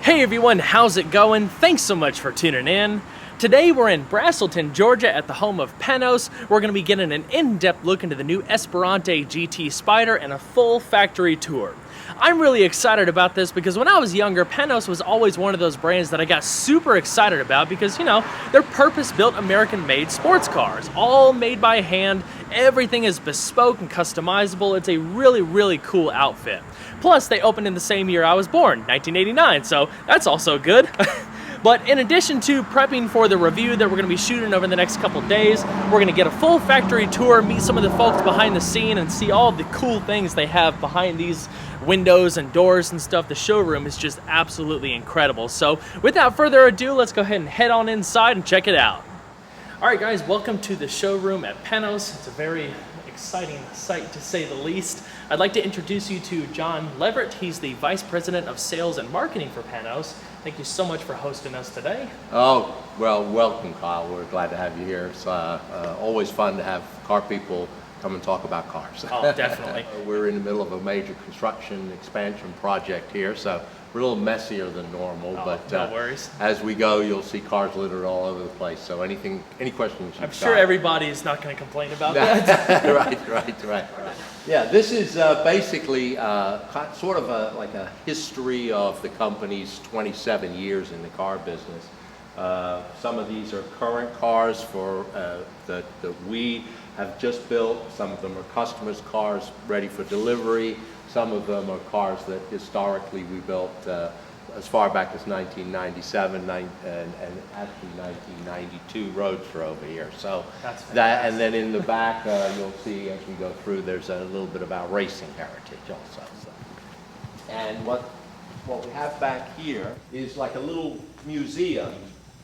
Hey everyone, how's it going? Thanks so much for tuning in. Today we're in Braselton, Georgia at the home of Panoz. We're going to be getting an in-depth look into the new Esperante GT Spyder and a full factory tour. I'm really excited about this because when I was younger, Panoz was always one of those brands that I got super excited about because, you know, they're purpose-built American-made sports cars, all made by hand. Everything is bespoke and customizable. It's a really, really cool outfit. Plus, they opened in the same year I was born, 1989, so that's also good. But in addition to prepping for the review that we're going to be shooting over the next couple days, we're going to get a full factory tour, meet some of the folks behind the scene, and see all the cool things they have behind these windows and doors and stuff. The showroom is just absolutely incredible. So without further ado, let's go ahead and head on inside and check it out. All right, guys, welcome to the showroom at Panoz. It's a very exciting sight, to say the least. I'd like to introduce you to John Leverett. He's the Vice President of Sales and Marketing for Panoz. Thank you so much for hosting us today. Oh, well, welcome, Kyle. We're glad to have you here. It's always fun to have car people come and talk about cars. Oh, definitely. We're in the middle of a major construction expansion project here, so we're a little messier than normal, but no worries. As we go, you'll see cars littered all over the place. So any questions? I'm sure everybody is not going to complain about that. Right. Yeah, this is basically sort of like a history of the company's 27 years in the car business. Some of these are current cars that we have just built. Some of them are customers' cars ready for delivery. Some of them are cars that historically we built as far back as 1997 and actually 1992 Roadster over here. So that, and then in the back you'll see as we go through, there's a little bit about racing heritage also. So. And what we have back here is like a little museum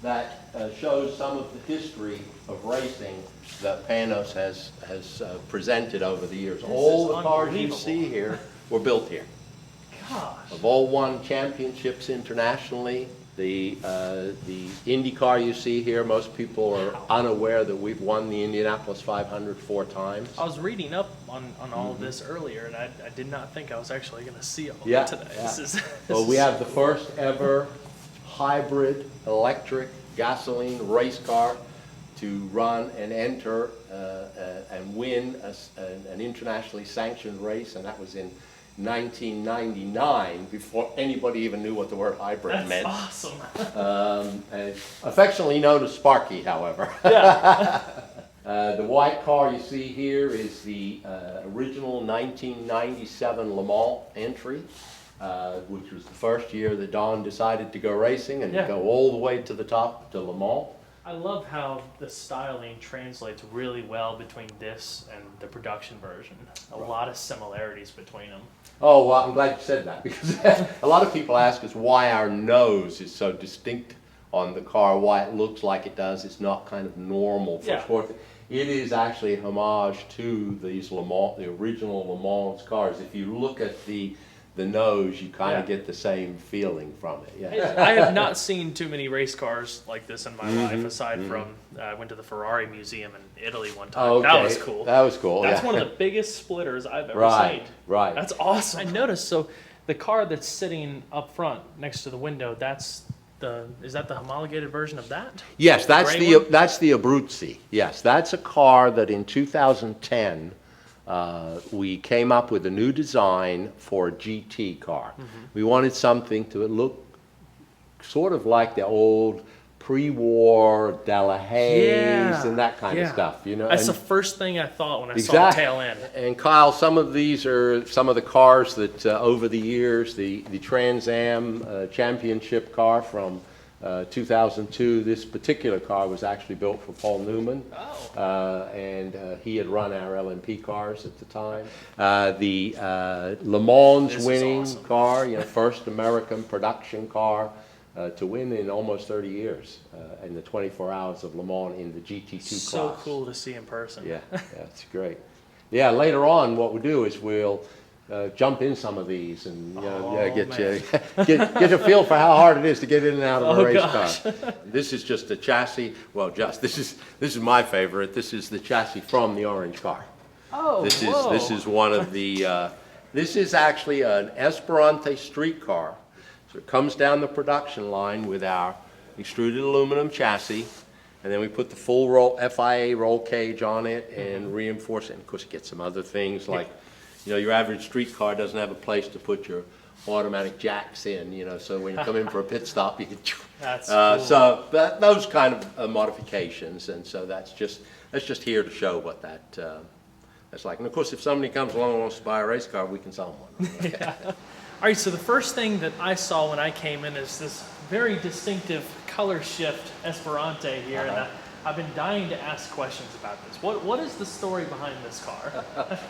that shows some of the history of racing that Panoz has presented over the years. All the cars you see here were built here. Gosh. Have all won championships internationally. The Indy car you see here, most people are unaware that we've won the Indianapolis 500 4 times. I was reading up on all of this earlier, and I did not think I was actually going to see all of Yeah, it today. yeah. Well, we have the first ever hybrid electric gasoline race car to run and enter and win an internationally sanctioned race, and that was in 1999, before anybody even knew what the word hybrid meant. That's awesome. And affectionately known as Sparky, however. Yeah. The white car you see here is the original 1997 Le Mans entry, which was the first year that Don decided to go racing and go all the way to the top to Le Mans. I love how the styling translates really well between this and the production version. A lot of similarities between them. Oh, well, I'm glad you said that, because a lot of people ask us why our nose is so distinct on the car, why it looks like it does. It's not kind of normal for sport. It is actually a homage to these Le Mans, the original Le Mans cars. If you look at the nose, you kind of get the same feeling from it. Yeah. I have not seen too many race cars like this in my life, aside from I went to the Ferrari Museum in Italy one time. Okay. That was cool. That was cool. That's one of the biggest splitters I've ever seen. Right. That's awesome. I noticed. So the car that's sitting up front next to the window, is that the homologated version of that? Yes, that's the Abruzzi. Yes, that's a car that in 2010. We came up with a new design for a GT car. We wanted something to look sort of like the old pre-war Delahaye's and that kind of stuff, you know. That's the first thing I thought when I saw the tail end. And Kyle, some of these are some of the cars that over the years, the Trans Am championship car from 2002, this particular car was actually built for Paul Newman, and he had run our LMP cars at the time. The Le Mans winning car, first American production car to win in almost 30 years in the 24 hours of Le Mans in the GT2 class. So cool to see in person. Yeah, it's great. Yeah, later on what we'll do is we'll jump in some of these and get a feel for how hard it is to get in and out of a race car. This is just a chassis. Well, this is my favorite. This is the chassis from the orange car. Oh, this is one of the. This is actually an Esperante street car So it comes down the production line with our extruded aluminum chassis, and then we put the full FIA roll cage on it and reinforce it. And of course, it gets some other things like, you know, your average street car doesn't have a place to put your automatic jacks in, you know, so when you come in for a pit stop, you can. That's cool. So those kind of modifications, and so that's just here to show what that's like. And of course, if somebody comes along and wants to buy a race car, we can sell them one. Yeah. All right, so the first thing that I saw when I came in is this very distinctive color shift Esperante here, and I've been dying to ask questions about this. What is the story behind this car?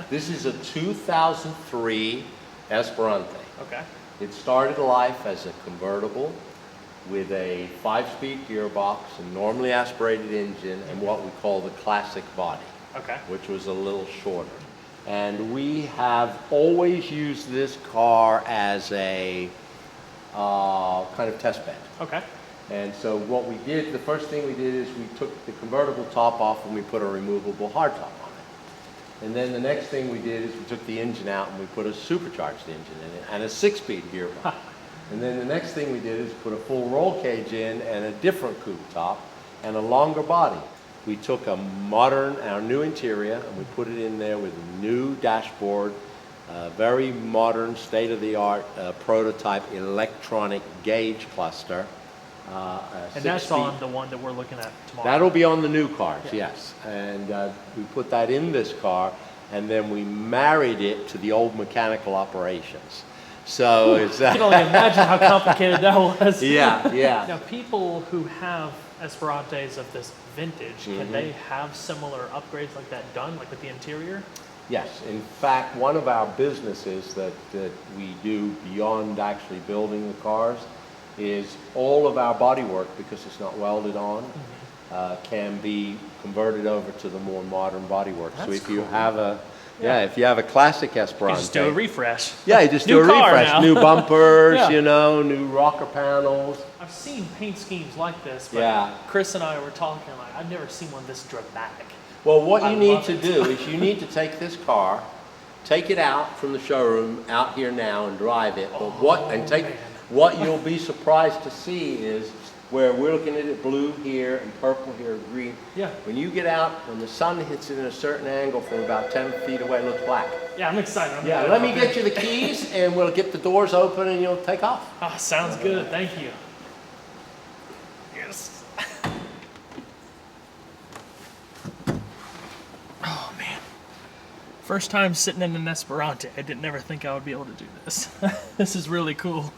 This is a 2003 Esperante. Okay. It started life as a convertible with a 5-speed gearbox, a normally aspirated engine, and what we call the classic body, which was a little shorter. And we have always used this car as a kind of test bed. Okay. And so what we did, the first thing we did is we took the convertible top off and we put a removable hardtop on it. And then the next thing we did is we took the engine out and we put a supercharged engine in it and a 6-speed gearbox. And then the next thing we did is put a full roll cage in and a different coupe top and a longer body. We took our new interior, and we put it in there with a new dashboard, very modern, state-of-the-art prototype electronic gauge cluster. And that's on the one that we're looking at tomorrow. That'll be on the new cars, yes. And we put that in this car, and then we married it to the old mechanical operations. So it's I can only imagine how complicated that was. Yeah. Now, people who have Esperantes of this vintage, can they have similar upgrades like that done, like with the interior? Yes. In fact, one of our businesses that we do beyond actually building the cars is all of our bodywork, because it's not welded on, can be converted over to the more modern bodywork. So if you have if you have a classic Esperante, You just do a refresh. Yeah, you just do a refresh. Now. New bumpers, you know, new rocker panels. I've seen paint schemes like this, but Chris and I were talking, like, I've never seen one this dramatic. Well, what you need to do is you need to take this car, take it out from the showroom out here now and drive it. But what you'll be surprised to see is where we're looking at it blue here and purple here, green. Yeah. When you get out, when the sun hits it in a certain angle from about 10 feet away, it looks black. Yeah, I'm excited. Let me get you the keys and we'll get the doors open and you'll take off. Oh, sounds good. Thank you. Yes. Oh, man. First time sitting in an Esperante. I didn't ever think I would be able to do this. This is really cool.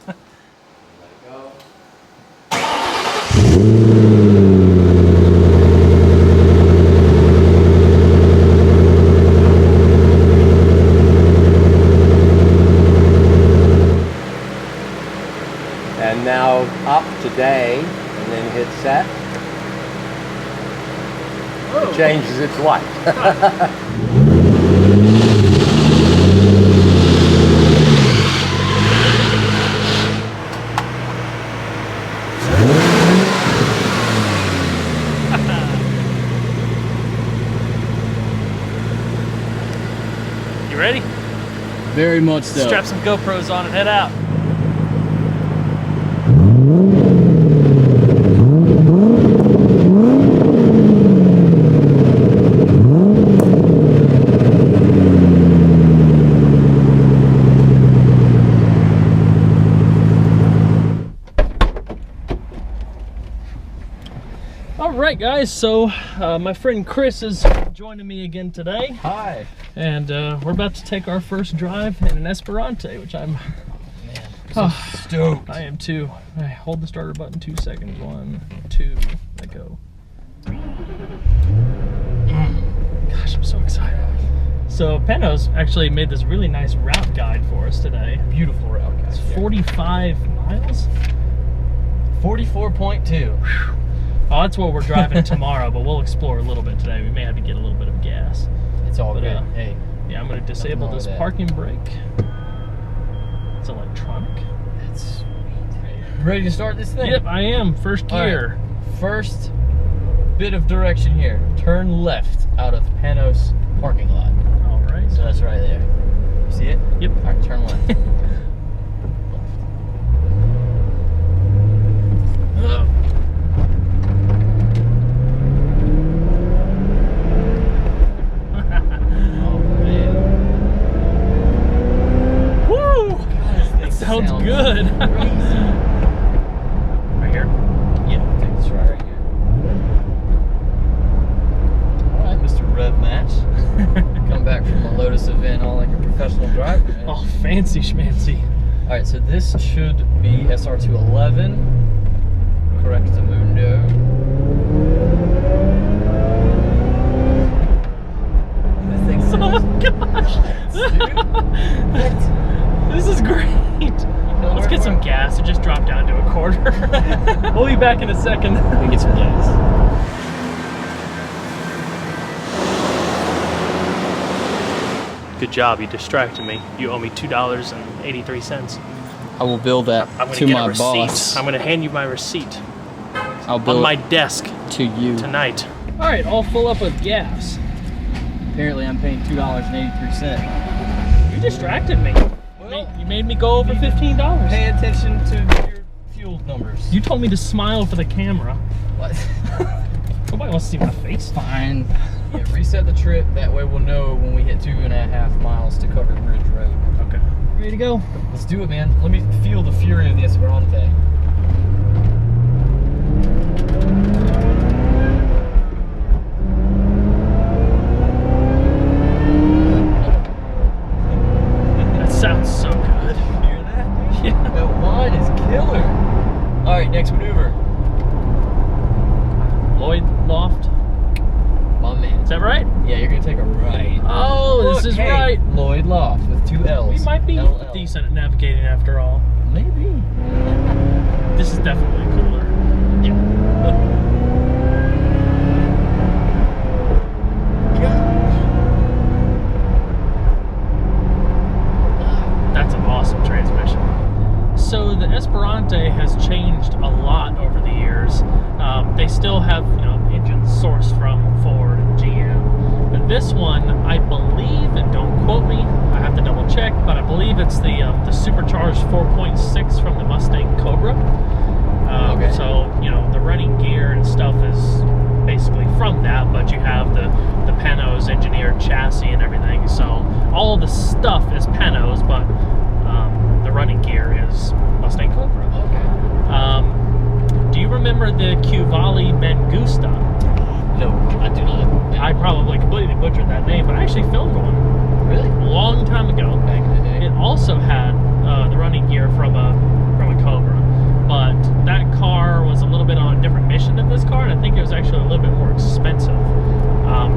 And now up today, and then hit set. It changes its light. You ready? Very much so. Strap some GoPros on and head out. Alright guys, so my friend Chris is joining me again today. Hi. And we're about to take our first drive in an Esperante, which I'm stoked. I am too. I hold the starter button 2 seconds. 1, 2, let go. Gosh, I'm so excited. So Panoz actually made this really nice route guide for us today. Beautiful route guide. It's 45 miles? 44.2. Oh, that's what we're driving tomorrow, but we'll explore a little bit today. We may have to get a little bit of gas. It's all good. Hey. Yeah, I'm going to disable this parking brake. It's electronic. That's sweet. Ready to start this thing? Yep, I am. First gear. Right. First bit of direction here. Turn left out of Panoz parking lot. All right. So that's right there. You see it? Yep. All right, turn left. right, so this should be SR211. Correctamundo. This thing's Oh my gosh! This is great. Let's get some gas and just drop down to a quarter. We'll be back in a second. We can get some gas. Good job, you distracted me. You owe me $2.83. I will bill that I'm gonna to get my a receipt. boss. I'm gonna hand you my receipt I'll bill on my it desk to you. tonight. All right, all full up with gas. Apparently I'm paying $2.83. You distracted me. Well, You made me go over $15. pay attention to your fuel numbers. You told me to smile for the camera. What? Nobody wants to see my face. Fine. Yeah, reset the trip. That way we'll know when we hit 2.5 miles to Covered Bridge Road. Okay. Ready to go? Let's do it, man. Let me feel the fury of the Esperante. That sounds so good. Hear that? Yeah. That wine is killer. All right, next maneuver. Lloyd Loft. My man. Is that right? Yeah, you're gonna take a right. Oh, this is hey, right. Lloyd Loft with 2 L's. We might be LL. decent at navigating after all. Maybe. This is definitely cooler. Yeah. That's an awesome transmission. So the Esperante has changed a lot over the years. They still have, engines sourced from Ford and GM. But this one, I believe, and don't quote me, I have to double check, but I believe it's the supercharged 4.6 from the Mustang Cobra. Okay. So, the running gear and stuff is basically from that, but you have the Panoz engineered chassis and everything. So all the stuff is Panoz, but the running gear is Mustang Cobra. Okay. Do you remember the Cuvali Mangusta? No, I do not. I probably completely butchered that name, but I actually filmed one Really? a long time ago. Back in the day. It also had the running gear from a Cobra, but that car was a little bit on a different mission than this car, and I think it was actually a little bit more expensive.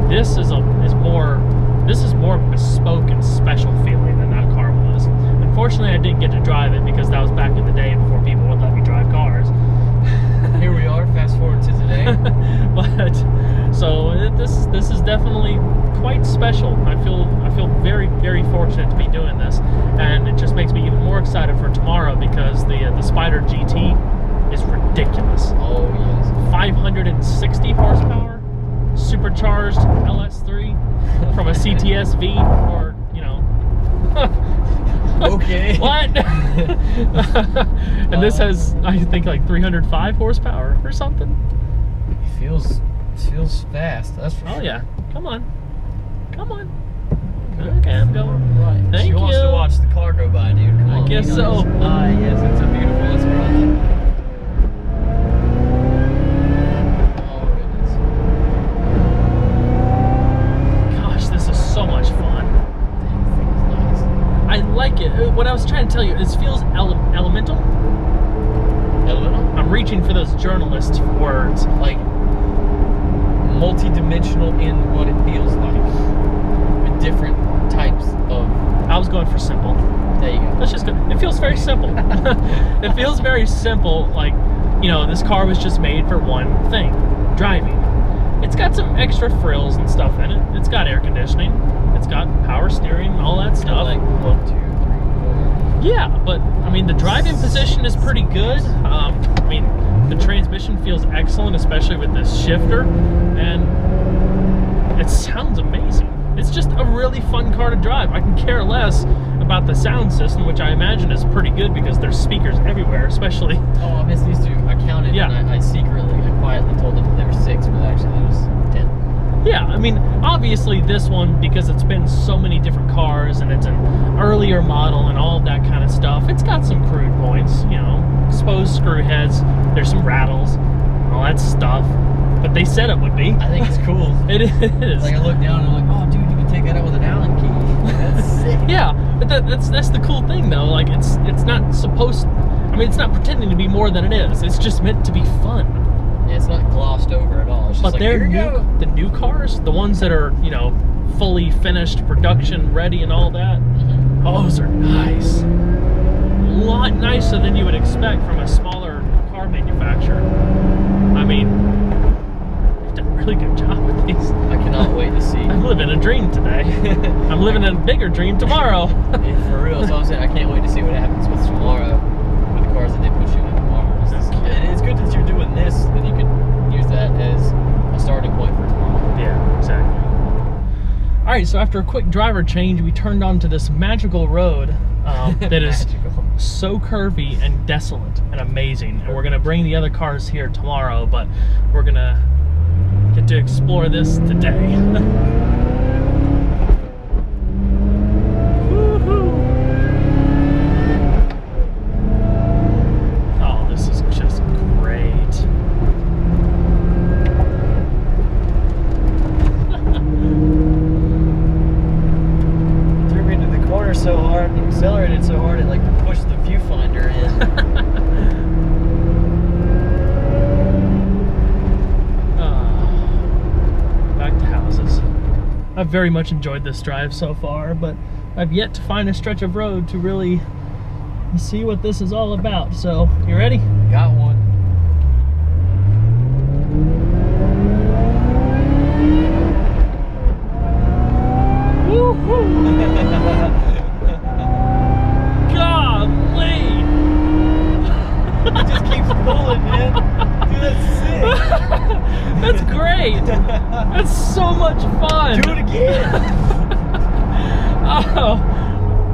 This is more bespoke and special feeling than that car was. Unfortunately, I didn't get to drive it because that was back in the day before people would let me drive cars. Here we are, fast forward to today. But so this is definitely quite special. I feel very, very fortunate to be doing this, and it just makes me even more excited for tomorrow because the Spyder GT is ridiculous. Oh yes. 560 horsepower, supercharged LS3 from a CTS-V, or Okay. What? And this has, I think, like 305 horsepower or something. It feels fast. That's for Oh sure. yeah, come on. Okay, I'm going. Right. Thank she wants to you. watch the car go by, dude. Come I on. guess lean so. on this. Ah, yes, it's a beautiful Esperante. Oh goodness. Gosh, this is so much fun. Dang, this thing is nice. I like it. What I was trying to tell you, it feels elemental. Elemental? I'm reaching for those journalist words. Like multi-dimensional in what it feels like, with different types of. I was going for simple. There you go. That's just good. It feels very simple. It feels very simple. Like, this car was just made for one thing: driving. It's got some extra frills and stuff in it. It's got air conditioning. It's got power steering, all that stuff. Like 1, 2, 3, 4. Yeah, but I mean, the driving position is pretty good. The transmission feels excellent, especially with this shifter, and it sounds amazing. It's just a really fun car to drive. I can care less about the sound system, which I imagine is pretty good because there's speakers everywhere, especially. Oh, I missed these 2. I counted, Yeah. and I quietly told them that there were 6, but actually there was 10. Yeah, obviously this one, because it's been so many different cars and it's an earlier model and all of that kind of stuff, it's got some crude points, exposed screw heads, there's some rattles, all that stuff, but they said it would be. I think it's cool. It is. Like I look down and I'm like, oh dude, you can take that out with an Allen key. That's sick. Yeah, but that's the cool thing though. Like it's not supposed. I mean, it's not pretending to be more than it is. It's just meant to be fun. Yeah, it's not glossed over at all. It's just But like, they're here you go. the new cars, the ones that are fully finished, production ready, and all that. Those are nice. A lot nicer than you would expect from a smaller car manufacturer. I mean, they've done a really good job with these. I cannot wait to see. I'm living a dream today. I'm living a bigger dream tomorrow. Yeah, for real. So I'm saying I can't wait to see what happens with tomorrow, with the cars that they put you in tomorrow. It's good that you're doing this, then you can use that as a starting point for tomorrow. Yeah, exactly. All right, so after a quick driver change, we turned onto this magical road that is so curvy and desolate and amazing. And we're gonna bring the other cars here tomorrow, but we're gonna get to explore this today. Oh, this is just great. Threw me into the corner so hard, and accelerated so hard, it like pushed the viewfinder in. Back to houses. I've very much enjoyed this drive so far, but I've yet to find a stretch of road to really see what this is all about. So, you ready? Got one. Woo-hoo! Golly! It just keeps pulling, man. Dude, that's sick. That's great! That's so much fun! Do it again. Oh!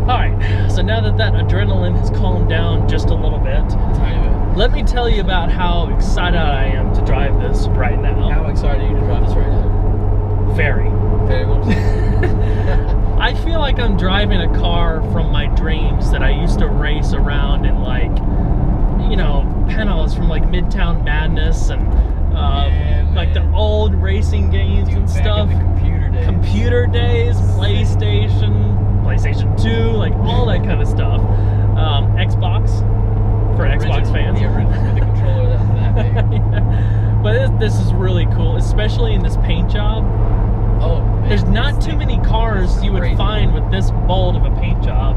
Alright, so now that adrenaline has calmed down just a little bit, Tiny bit. let me tell you about how excited I am to drive this right now. How excited are you to drive this right now? Very. Very much. I feel like I'm driving a car from my dreams that I used to race around in, like, Panoz from like Midtown Madness and like the old racing games and stuff. Back in the computer days. PlayStation 2, like all that kind of stuff. Xbox for Xbox fans. The original with the controller that big. Yeah. But this is really cool, especially in this paint job. Oh, man, There's not too many cars you would crazy. find with this bold of a paint job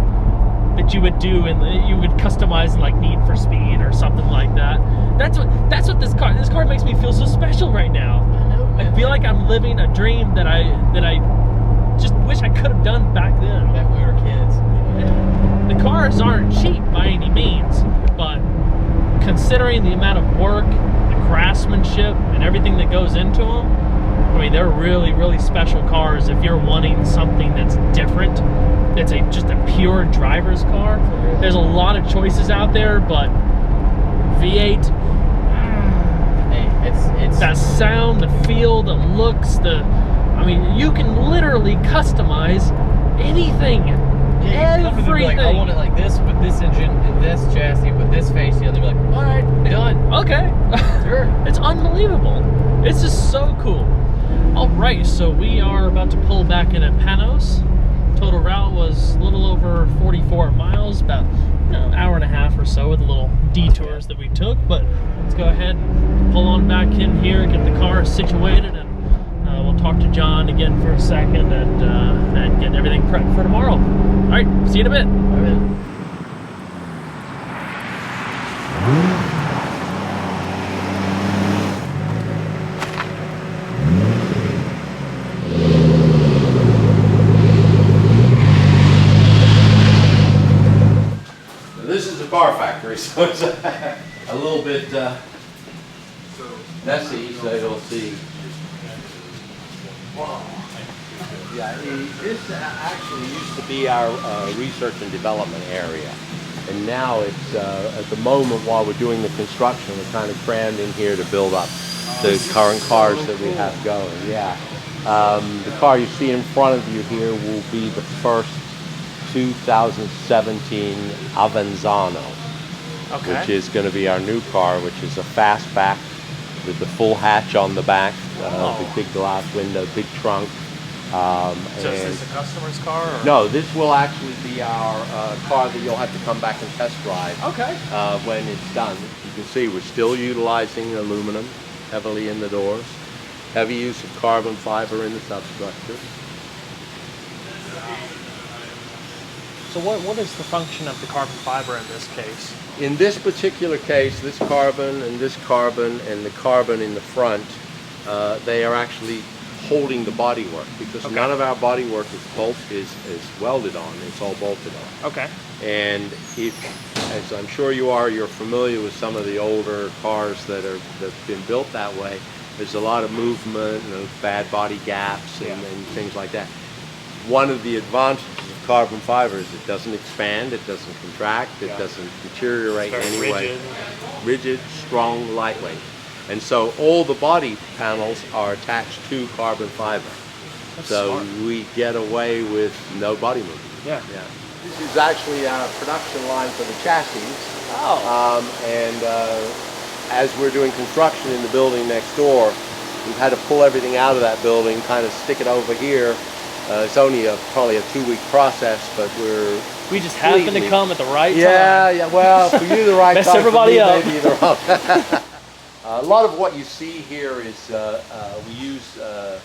that you would do, and you would customize in like Need for Speed or something like that. That's what this car makes me feel so special right now. I know, man. I feel like I'm living a dream that I just wish I could have done back then. Back when we were kids. The cars aren't cheap by any means, but considering the amount of work, the craftsmanship, and everything that goes into them, I mean, they're really, really special cars. If you're wanting something that's different, that's just a pure driver's car, there's a lot of choices out there, but V8, Hey, it's that sound, the feel, the looks, I mean, you can literally customize anything. Yeah, you come to them and be Everything. like, I want it like this with this engine and this chassis with this face. Yeah, they'll be like, all right, done. Okay. Sure. It's unbelievable. It's just so cool. All right, so we are about to pull back in at Panoz. Total route was a little over 44 miles, about an hour and a half or so with the little detours that we took. But let's go ahead and pull on back in here, get the car situated, and we'll talk to John again for a second and get everything prepped for tomorrow. All right, see you in a bit. All right. This is the car factory, so it's a little bit messy, so you'll see. Yeah, this actually used to be our research and development area. And now it's, at the moment while we're doing the construction, we're kind of crammed in here to build up the current cars that we have going. Yeah. The car you see in front of you here will be the first 2017 Avanzano, which is going to be our new car, which is a fastback with the full hatch on the back, the big glass window, big trunk. So is this a customer's car? Or? No, this will actually be our car that you'll have to come back and test drive. Okay. When it's done. You can see we're still utilizing aluminum heavily in the doors. Heavy use of carbon fiber in the substructure. So what is the function of the carbon fiber in this case? In this particular case, this carbon and the carbon in the front, they are actually holding the bodywork, because none of our bodywork is welded on. It's all bolted on. Okay. And as I'm sure you're familiar with some of the older cars that've been built that way. There's a lot of movement and bad body gaps and things like that. One of the advantages of carbon fiber is it doesn't expand, it doesn't contract, it doesn't deteriorate in any way. Rigid, strong, lightweight. And so all the body panels are attached to carbon fiber. That's smart. We get away with no body movement. Yeah. This is actually our production line for the chassis. As we're doing construction in the building next door, we've had to pull everything out of that building, kind of stick it over here. It's only probably a 2-week process, but we just happen to come at the right time. Yeah, well, for you the right Mess time. everybody up. Maybe the wrong. A lot of what you see here is we use the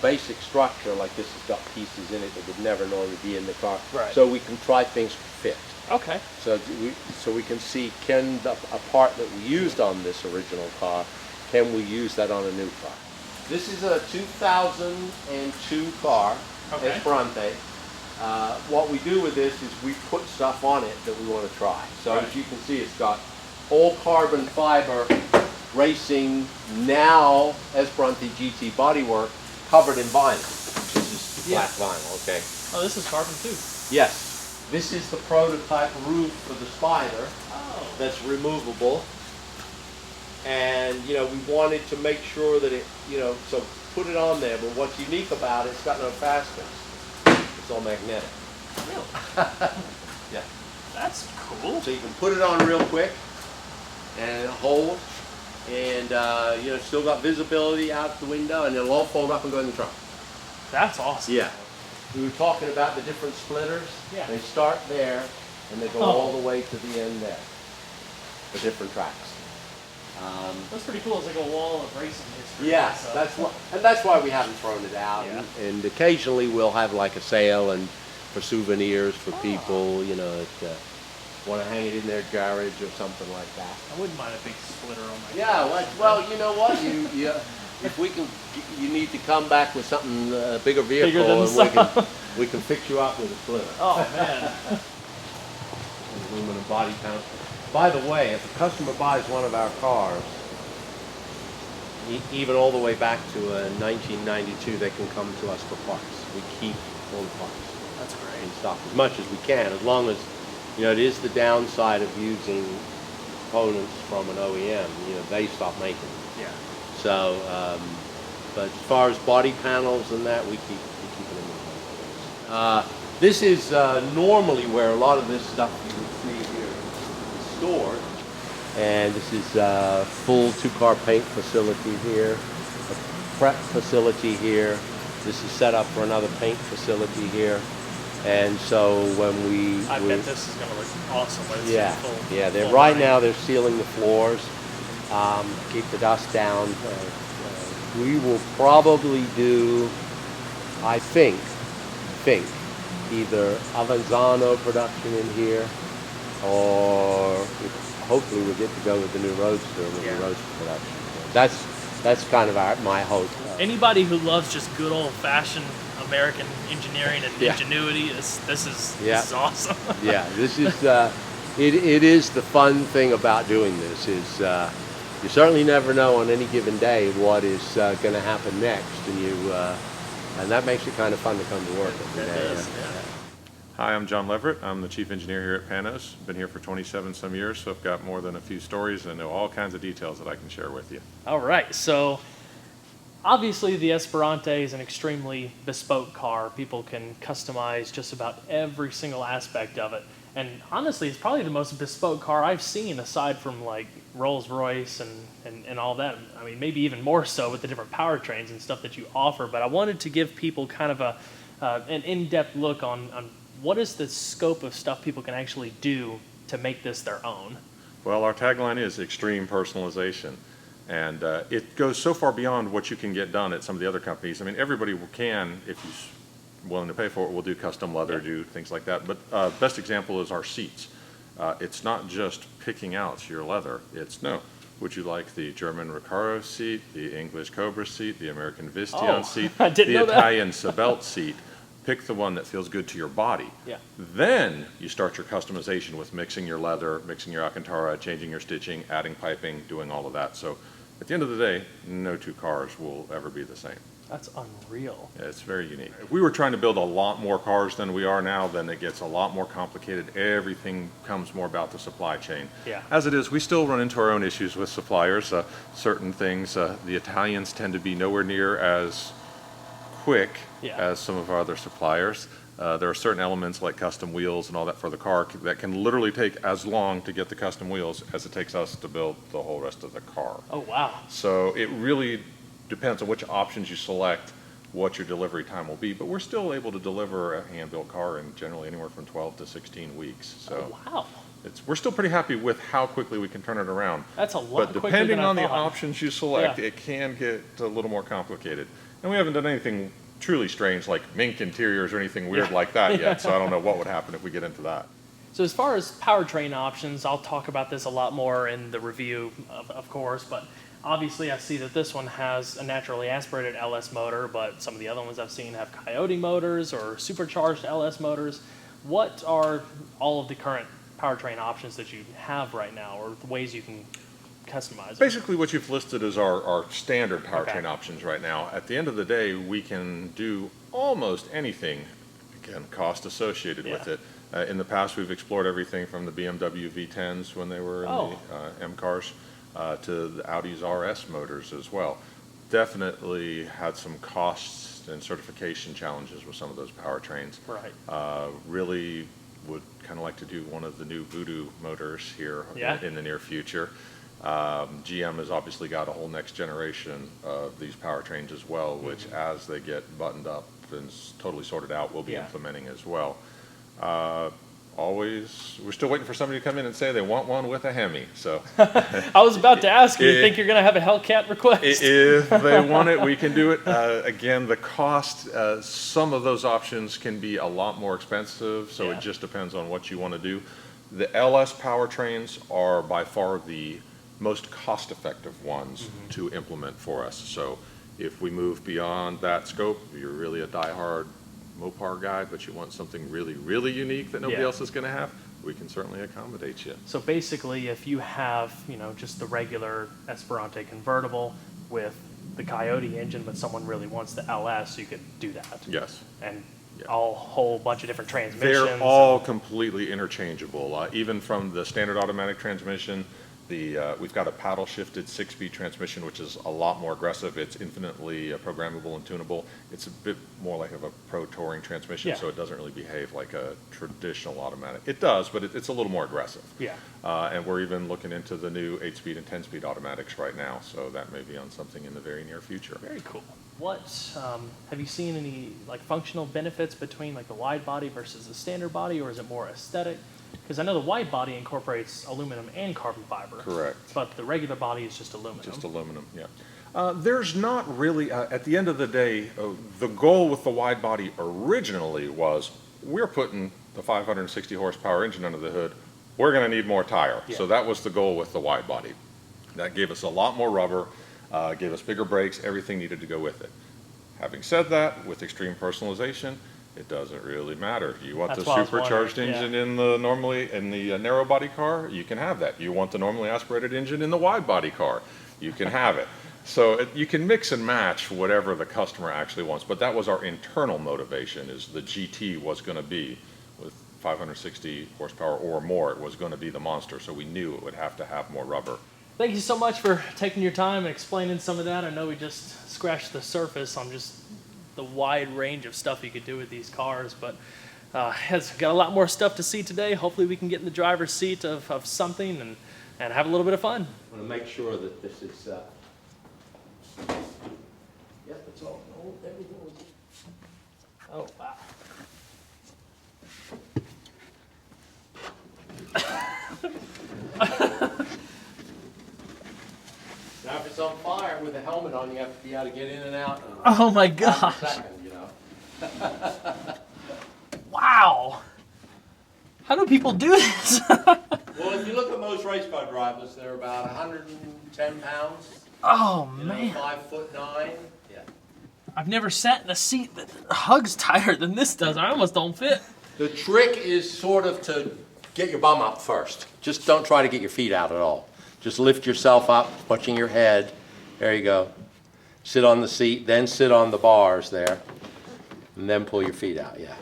basic structure, like this has got pieces in it that would never normally be in the car. Right. So we can try things fit. Okay. So we can see, a part that we used on this original car, can we use that on a new car? This is a 2002 car, Esperante. What we do with this is we put stuff on it that we want to try. So as you can see, it's got all carbon fiber racing, now Esperante GT bodywork covered in vinyl, which is just black vinyl, okay? Oh, this is carbon too. Yes. This is the prototype roof for the Spyder that's removable. And, we wanted to make sure that it, so put it on there. But what's unique about it, it's got no fasteners. It's all magnetic. Really? Yeah. That's cool. So you can put it on real quick and it'll hold. And, still got visibility out the window, and it'll all fold up and go in the trunk. That's awesome. Yeah. We were talking about the different splitters. Yeah. They start there, and they go all the way to the end there. The different tracks. That's pretty cool. It's like a wall of racing history. Yeah, that's why we haven't thrown it out. Yeah. And occasionally we'll have like a sale and for souvenirs for people, want to hang it in their garage or something like that. I wouldn't mind a big splitter on my car. Well, you know what? If we can, you need to come back with something bigger vehicle, and we can fix you up with a splitter. Oh man. Aluminum body panel. By the way, if a customer buys one of our cars, even all the way back to 1992, they can come to us for parts. We keep all the parts. That's great. In stock as much as we can, as long as, it is the downside of using components from an OEM. They stop making them. Yeah. So, but as far as body panels and that, we keep it in the company. This is normally where a lot of this stuff you can see here is stored. And this is a full 2-car paint facility here, a prep facility here. This is set up for another paint facility here. And so when I bet this is going to look awesome when it's now they're sealing the floors, keep the dust down. We will probably do, I think either Avanzano production in here, or hopefully we'll get to go with the new Roadster with the Roadster production. That's kind of my hope. Anybody who loves just good old-fashioned American engineering and ingenuity, this is awesome. Yeah, this is it is the fun thing about doing this is you certainly never know on any given day what is going to happen next, and that makes it kind of fun to come to work every day. Hi, I'm John Leverett. I'm the chief engineer here at Panoz. Been here for 27 some years, so I've got more than a few stories and know all kinds of details that I can share with you. All right, so obviously the Esperante is an extremely bespoke car. People can customize just about every single aspect of it. And honestly, it's probably the most bespoke car I've seen, aside from like Rolls-Royce and all that. I mean, maybe even more so with the different powertrains and stuff that you offer. But I wanted to give people kind of an in-depth look on what is the scope of stuff people can actually do to make this their own. Well, our tagline is extreme personalization. And it goes so far beyond what you can get done at some of the other companies. I mean, everybody can, if you're willing to pay for it, will do custom leather, do things like that. But best example is our seats. It's not just picking out your leather. It's, no, would you like the German Recaro seat, the English Cobra seat, the American Vistion seat, the Italian Sabelt seat? Pick the one that feels good to your body. Yeah. Then you start your customization with mixing your leather, mixing your Alcantara, changing your stitching, adding piping, doing all of that. So at the end of the day, no two cars will ever be the same. That's unreal. Yeah, it's very unique. If we were trying to build a lot more cars than we are now, then it gets a lot more complicated. Everything comes more about the supply chain. Yeah. As it is, we still run into our own issues with suppliers. Certain things, the Italians tend to be nowhere near as quick as some of our other suppliers. There are certain elements like custom wheels and all that for the car that can literally take as long to get the custom wheels as it takes us to build the whole rest of the car. Oh, wow. So it really depends on which options you select, what your delivery time will be, but we're still able to deliver a hand-built car in generally anywhere from 12 to 16 weeks. So wow. we're still pretty happy with how quickly we can turn it around. That's a lot quicker But depending than I on the thought. options you select, it can get a little more complicated. And we haven't done anything truly strange like mink interiors or anything weird like that yet, so I don't know what would happen if we get into that. So as far as powertrain options, I'll talk about this a lot more in the review, of course, but obviously I see that this one has a naturally aspirated LS motor, but some of the other ones I've seen have Coyote motors or supercharged LS motors. What are all of the current powertrain options that you have right now, or the ways you can customize it? Basically what you've listed is our standard powertrain options right now. At the end of the day, we can do almost anything, again, cost associated with it. In the past, we've explored everything from the BMW V10s when they were in the M cars to the Audi's RS motors as well. Definitely had some costs and certification challenges with some of those powertrains. Right. Really would kind of like to do one of the new Voodoo motors here in the near future. GM has obviously got a whole next generation of these powertrains as well, which as they get buttoned up and totally sorted out, we'll be implementing as well. We're still waiting for somebody to come in and say they want one with a Hemi. So I was about to ask you, think you're going to have a Hellcat request? If they want it, we can do it. Again, the cost, some of those options can be a lot more expensive, so it just depends on what you want to do. The LS powertrains are by far the most cost-effective ones to implement for us. So if we move beyond that scope, you're really a die-hard Mopar guy, but you want something really, really unique that nobody else is going to have, we can certainly accommodate you. So basically, if you have, just the regular Esperante convertible with the Coyote engine, but someone really wants the LS, you could do that. Yes. And a whole bunch of different transmissions. They're all completely interchangeable, even from the standard automatic transmission. We've got a paddle shifted 6-speed transmission, which is a lot more aggressive. It's infinitely programmable and tunable. It's a bit more like of a pro touring transmission, so it doesn't really behave like a traditional automatic. It does, but it's a little more aggressive. Yeah. And we're even looking into the new 8-speed and 10-speed automatics right now, so that may be on something in the very near future. Very cool. What have you seen any functional benefits between the wide body versus the standard body, or is it more aesthetic? Because I know the wide body incorporates aluminum and carbon fiber. Correct. But the regular body is just aluminum. Just aluminum, yeah. There's not really, at the end of the day, the goal with the wide body originally was we're putting the 560 horsepower engine under the hood, we're going to need more tire. So that was the goal with the wide body. That gave us a lot more rubber, gave us bigger brakes, everything needed to go with it. Having said that, with extreme personalization, it doesn't really matter. You want the supercharged engine in the narrow body car, you can have that. You want the normally aspirated engine in the wide body car, you can have it. So you can mix and match whatever the customer actually wants. But that was our internal motivation, is the GT was going to be, with 560 horsepower or more, it was going to be the monster. So we knew it would have to have more rubber. Thank you so much for taking your time and explaining some of that. I know we just scratched the surface on just the wide range of stuff you could do with these cars, but Has got a lot more stuff to see today. Hopefully we can get in the driver's seat of something and have a little bit of fun. I want to make sure that this is, yep, it's all, everything was. Oh, wow. Now, if it's on fire with a helmet on, you have to be able to get in and out. Oh my In gosh. a second, you know. Wow. How do people do this? Well, if you look at most race car drivers, they're about 110 pounds. Oh You know, man. 5'9". Yeah. I've never sat in a seat that hugs tighter than this does. I almost don't fit. The trick is sort of to get your bum up first. Just don't try to get your feet out at all. Just lift yourself up, watching your head. There you go. Sit on the seat, then sit on the bars there, and then pull your feet out, yeah.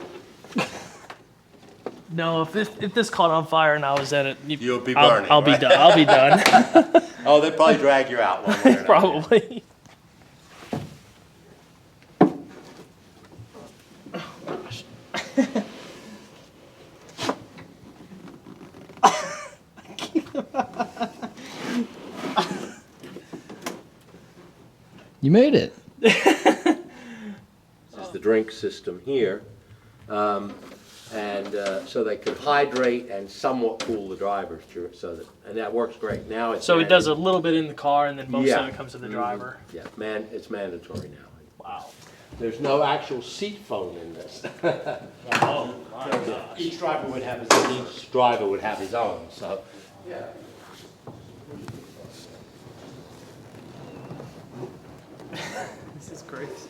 No, if this caught on fire and I was in it, You'll be burning, I'll be right? done. I'll be done. Oh, they'd probably drag you out one way or another. Probably. You made it. This is the drink system here. So they could hydrate and somewhat cool the drivers, and that works great. Now it's So it does a little bit in the car, and then most Yeah. of it comes to the driver. Yeah, it's mandatory now. Wow. There's no actual seat phone in this. Oh my gosh. Each driver would have his own. Each driver would have his own. So. Yeah. This is crazy.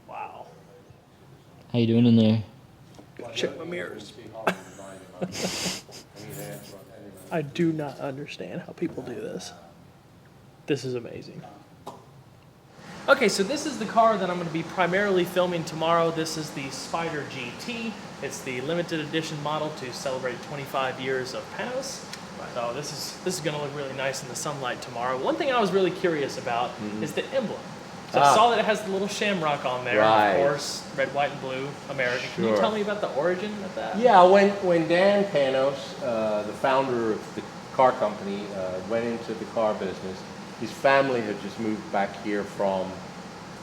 Wow. How you doing in there? Check my mirrors. I do not understand how people do this. This is amazing. Okay, so this is the car that I'm going to be primarily filming tomorrow. This is the Spyder GT. It's the limited edition model to celebrate 25 years of Panoz. So this is going to look really nice in the sunlight tomorrow. One thing I was really curious about is the emblem. So I saw that it has the little shamrock on there. Right. Of course, red, white, and blue, American. Can you Sure. tell me about the origin of that? Yeah, when Dan Panoz, the founder of the car company, went into the car business, his family had just moved back here from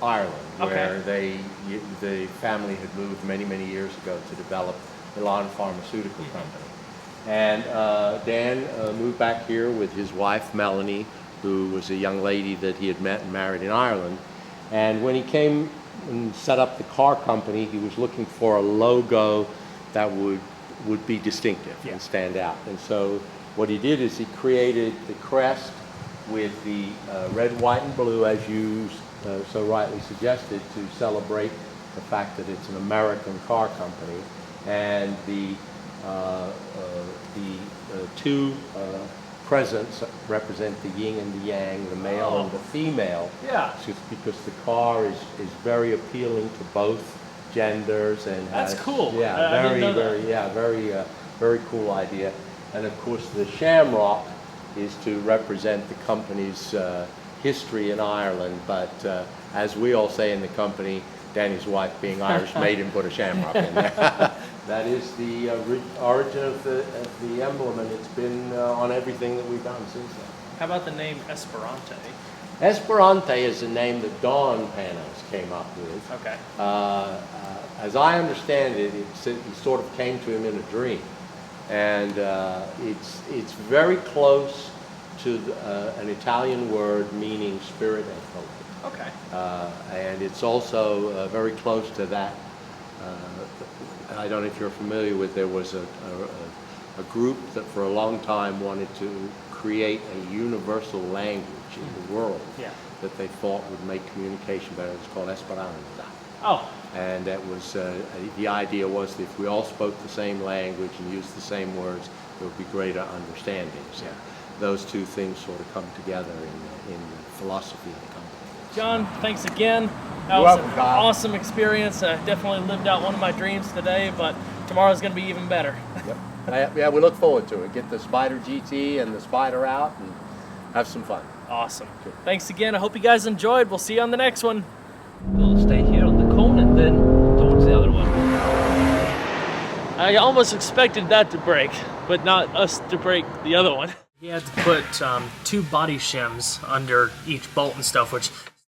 Ireland, where the family had moved many, many years ago to develop Milan Pharmaceutical Company. And Dan moved back here with his wife, Melanie, who was a young lady that he had met and married in Ireland. And when he came and set up the car company, he was looking for a logo that would be distinctive and stand out. And so what he did is he created the crest with the red, white, and blue, as you so rightly suggested, to celebrate the fact that it's an American car company. And the two presents represent the yin and the yang, the male and the female. Yeah. Just because the car is very appealing to both genders and That's cool. Yeah, I didn't know that. very cool idea. And of course, the shamrock is to represent the company's history in Ireland. But as we all say in the company, Danny's wife, being Irish, made him put a shamrock in there. That is the origin of the emblem, and it's been on everything that we've done since then. How about the name Esperante? Esperante is a name that Don Panoz came up with. Okay. As I understand it, it sort of came to him in a dream, and it's very close to an Italian word meaning spirit and hope. Okay. And it's also very close to that. I don't know if you're familiar with, there was a group that for a long time wanted to create a universal language in the world that they thought would make communication better. It's called Esperante. Oh. And that was, the idea was that if we all spoke the same language and used the same words, there would be greater understanding. So those two things sort of come together in the philosophy of the company. John, thanks again. That You're was welcome, an Kyle. awesome experience. I definitely lived out one of my dreams today, but tomorrow's going to be even better. Yep. Yeah, we look forward to it. Get the Spyder GT and the Spyder out and have some fun. Awesome. Thanks again. I hope you guys enjoyed. We'll see you on the next one. We'll stay here on the cone and then towards the other one. I almost expected that to break, but not us to break the other one. He had to put 2 body shims under each bolt and stuff, which